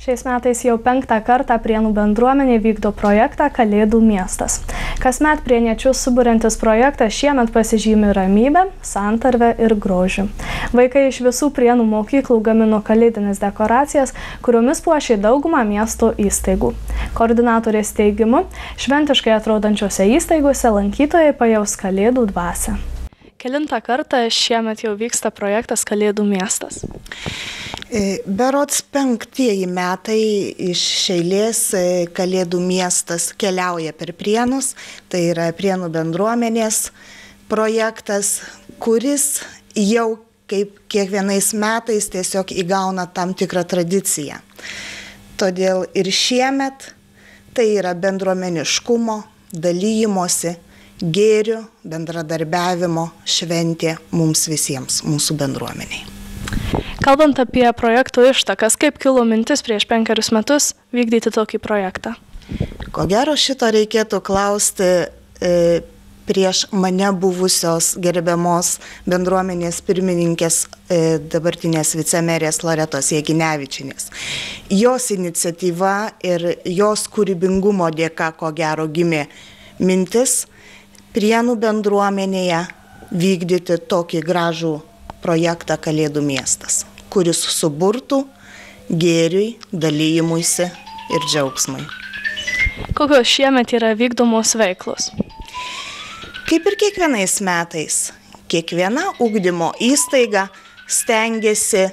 Šiais metais jau 5. kartą Prienų bendruomenė vykdo projektą Kalėdų miestas. Kasmet prieniečius suburiantis projektas šiemet pasižymi ramybę, santarvę ir grožį. Vaikai iš visų Prienų mokyklų gamino kalėdinės dekoracijas, kuriomis puošė daugumą miesto įstaigų. Koordinatorės teigimu, šventiškai atrodančiose įstaigose lankytojai pajaus Kalėdų dvasią. Kelintą kartą šiemet jau vyksta projektas Kalėdų miestas. Berods 5 metai iš eilės Kalėdų miestas keliauja per Prienus, tai yra Prienų bendruomenės projektas, kuris jau kaip kiekvienais metais tiesiog įgauna tam tikrą tradiciją. Todėl ir šiemet tai yra bendruomeniškumo, dalymosi, gėrių, bendradarbiavimo šventė mums visiems, mūsų bendruomeniai. Kalbant apie projektų ištakas, kaip kilo mintis prieš 5 metus vykdyti tokį projektą? Ko gero šito reikėtų klausti prieš mane buvusios gerbiamos bendruomenės pirmininkės dabartinės vicemerės Loretos Jėginevičienės. Jos iniciatyva ir jos kūrybingumo dėka, ko gero, gimė mintis Prienų bendruomenėje vykdyti tokį gražų projektą Kalėdų miestas, kuris suburtų gėriui, dalyjimuisi ir džiaugsmui. Kokios šiemet yra vykdomos veiklos? Kaip ir kiekvienais metais, kiekviena ugdymo įstaiga stengiasi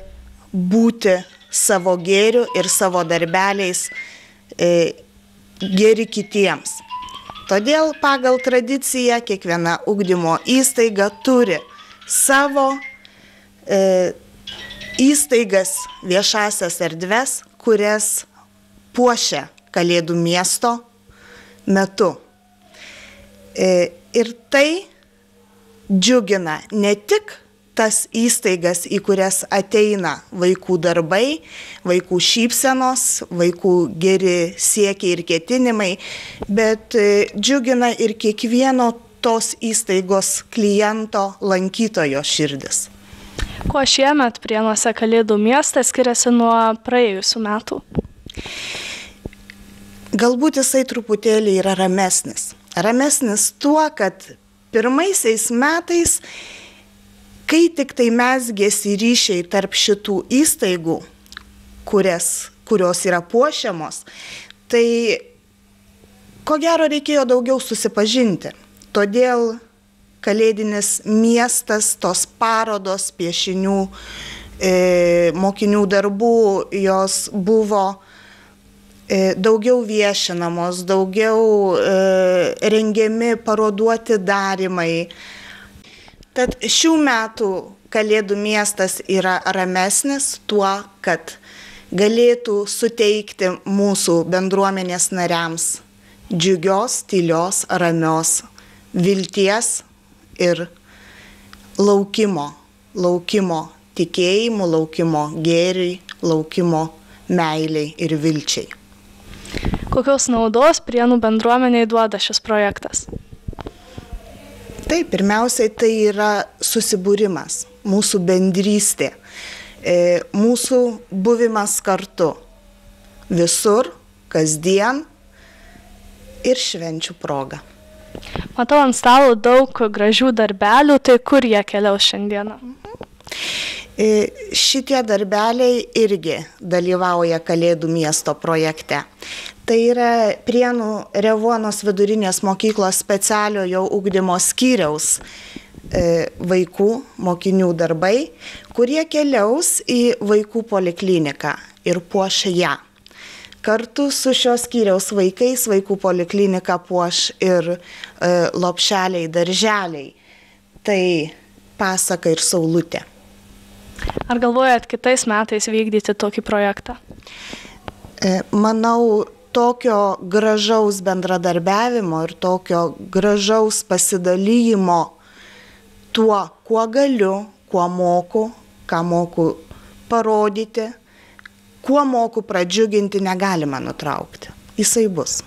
būti savo gėriu ir savo darbeliais geri kitiems. Todėl pagal tradiciją kiekviena ugdymo įstaiga turi savo įstaigas, viešasias erdves, kurias puošia Kalėdų miesto metu. Ir tai džiugina ne tik tas įstaigas, į kurias ateina vaikų darbai, vaikų šypsenos, vaikų geri siekiai ir ketinimai, bet džiugina ir kiekvieno tos įstaigos kliento, lankytojo širdis. Kuo šiemet Prienuose Kalėdų miestas skiriasi nuo praėjusių metų? Galbūt jisai truputėlį yra ramesnis. Ramesnis tuo, kad pirmaisiais metais, kai tik tai mezgėsi ryšiai tarp šitų įstaigų, kurios yra puošiamos, tai ko gero reikėjo daugiau susipažinti. Todėl Kalėdinis miestas, tos parodos, piešinių, mokinių darbų, jos buvo daugiau viešinamos, daugiau rengiami parodų atidarymai. Tad šių metų Kalėdų miestas yra ramesnis tuo, kad galėtų suteikti mūsų bendruomenės nariams džiugios, tylios, ramios vilties ir laukimo tikėjimų, laukimo gėriui, laukimo meiliai ir vilčiai. Kokios naudos Prienų bendruomeniai duoda šis projektas? Taip, pirmiausiai tai yra susibūrimas, mūsų bendrystė, mūsų buvimas kartu visur, kasdien ir švenčių proga. Matau ant stalo daug gražių darbelių, tai kur jie keliaus šiandieną? Šitie darbeliai irgi dalyvauja Kalėdų miesto projekte. Tai yra Prienų Revuonos vidurinės mokyklos specialiojo ugdymo skyriaus vaikų, mokinių darbai, kurie keliaus į vaikų polikliniką ir puoš ją. Kartu su šios skyriaus vaikais vaikų polikliniką puoš ir lopšeliai, darželiai. Tai Pasaka ir Saulutė. Ar galvojat kitais metais vykdyti tokį projektą? Manau, tokio gražaus bendradarbiavimo ir tokio gražaus pasidalymo tuo, kuo galiu, kuo moku, ką moku parodyti, kuo moku pradžiuginti, negalima nutraukti. Jisai bus.